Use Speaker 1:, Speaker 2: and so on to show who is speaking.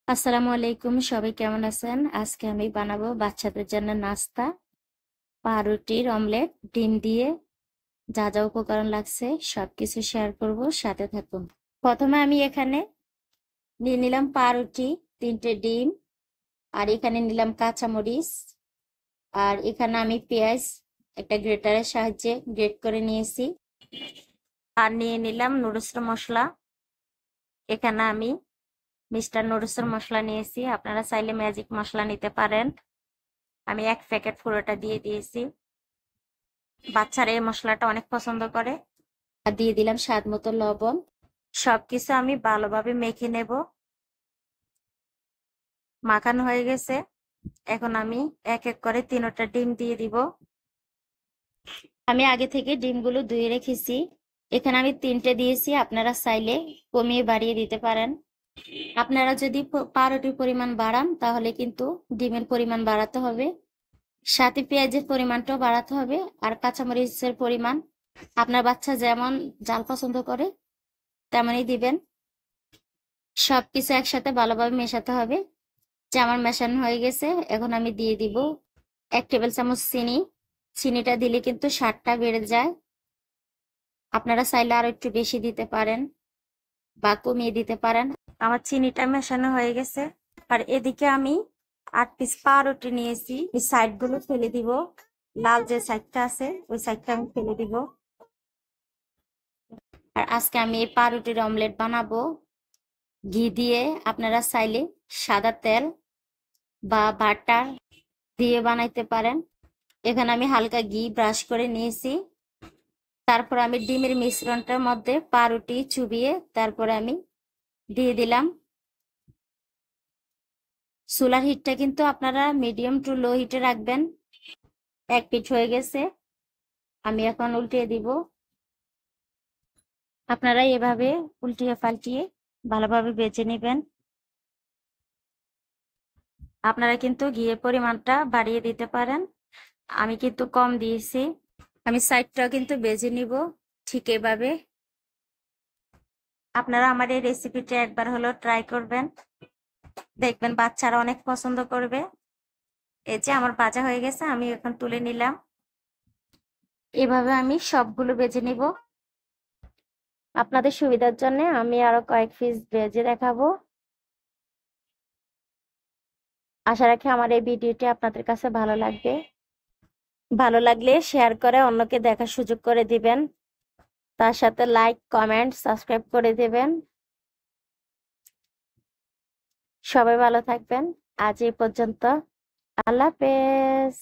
Speaker 1: আসসালামু আলাইকুম, সবাই কেমন আছেন? আজকে আমি বানাবো বাচ্চাদের জন্য নাস্তা, পাউরুটির অমলেট, ডিম দিয়ে। যা যা উপকরণ লাগছে সবকিছু শেয়ার করব, সাথে থাকুন। প্রথমে আমি এখানে নিয়ে নিলাম পাউরুটি, 3টে ডিম, আর এখানে নিলাম কাঁচামরিচ, আর এখানে আমি পেঁয়াজ একটা গ্রেটারের সাহায্যে গ্রেট করে নিয়েছি। আর নিয়ে নিলাম নুডলস মশলা। এখানে আমি মিস্টার নুডলসের মশলা নিয়েছি, আপনারা চাইলে ম্যাজিক মশলা নিতে পারেন। আমি 1 প্যাকেট পুরোটা দিয়ে দিয়েছি। বাচ্চারা এই মশলাটা অনেক পছন্দ করে। আর দিয়ে দিলাম স্বাদ মতো লবণ। সবকিছু আমি ভালোভাবে মেখে নেব। মাখানো হয়ে গেছে। এখন আমি এক এক করে 3টা ডিম দিয়ে দিব। আমি আগে থেকে ডিমগুলো ধুয়ে রেখেছি। এখানে আমি 3টে দিয়েছি, আপনারা চাইলে কমিয়ে বাড়িয়ে দিতে পারেন। আপনারা যদি পাউরুটির পরিমাণ বাড়ান তাহলে কিন্তু ডিমের পরিমাণ বাড়াতে হবে, সাথে পেঁয়াজের পরিমাণটাও বাড়াতে হবে। আর কাঁচামরিচের পরিমাণ আপনার বাচ্চা যেমন ঝাল পছন্দ করে তেমনই দিবেন। সবকিছু একসাথে ভালোভাবে মেশাতে হবে। যে আমার মেশানো হয়ে গেছে, এখন আমি দিয়ে দিব 1 টেবিল চামচ চিনি। চিনিটা দিলে কিন্তু স্বাদটা বেড়ে যায়। আপনারা চাইলে আরো একটু বেশি দিতে পারেন বা কমিয়ে দিতে পারেন। আমার চিনিটা মেশানো হয়ে গেছে। আর এদিকে আমি 8 পিস পাউরুটি নিয়েছি। এই সাইড গুলো ফেলে দিব, লাল যে সাইডটা আছে ওই সাইডটা আমি ফেলে দিব। আর আজকে আমি এই পাউরুটির অমলেট বানাবো ঘি দিয়ে। আপনারা চাইলে সাদা তেল বা বাটার দিয়ে বানাইতে পারেন। এখানে আমি হালকা ঘি ব্রাশ করে নিয়েছি। তারপর আমি ডিমের মিশ্রণটার মধ্যে পাউরুটি চুবিয়ে তারপরে আমি দিয়ে দিলাম। চুলার হিটটা কিন্তু আপনারা মিডিয়াম টু লো হিটে রাখবেন। 1 পিঠ হয়ে গেছে, আমি এখন উল্টিয়ে দিব। আপনারা এভাবে উল্টিয়ে পাল্টিয়ে ভালোভাবে বেজে নেবেন। আপনারা কিন্তু ঘিয়ের পরিমাণটা বাড়িয়ে দিতে পারেন, আমি কিন্তু কম দিয়েছি। আমি সাইডটাও কিন্তু বেজে নিব ঠিক এভাবে। আপনারা আমার এই রেসিপিটা একবার হলো ট্রাই করবেন, দেখবেন বাচ্চারা অনেক পছন্দ করবে। এই যে আমার ভাজা হয়ে গেছে, আমি এখন তুলে নিলাম। এভাবে আমি সবগুলো বেজে নিব। আপনাদের সুবিধার জন্য আমি আরো কয়েক পিস ভেজে দেখাবো। আশা রাখি আমার এই ভিডিওটি আপনাদের কাছে ভালো লাগবে। ভালো লাগলে শেয়ার করে অন্যকে দেখার সুযোগ করে দিবেন। তার সাথে লাইক, কমেন্ট, সাবস্ক্রাইব করে দিবেন। সবাই ভালো থাকবেন। আজ এই পর্যন্ত। আল্লাহ হাফেজ।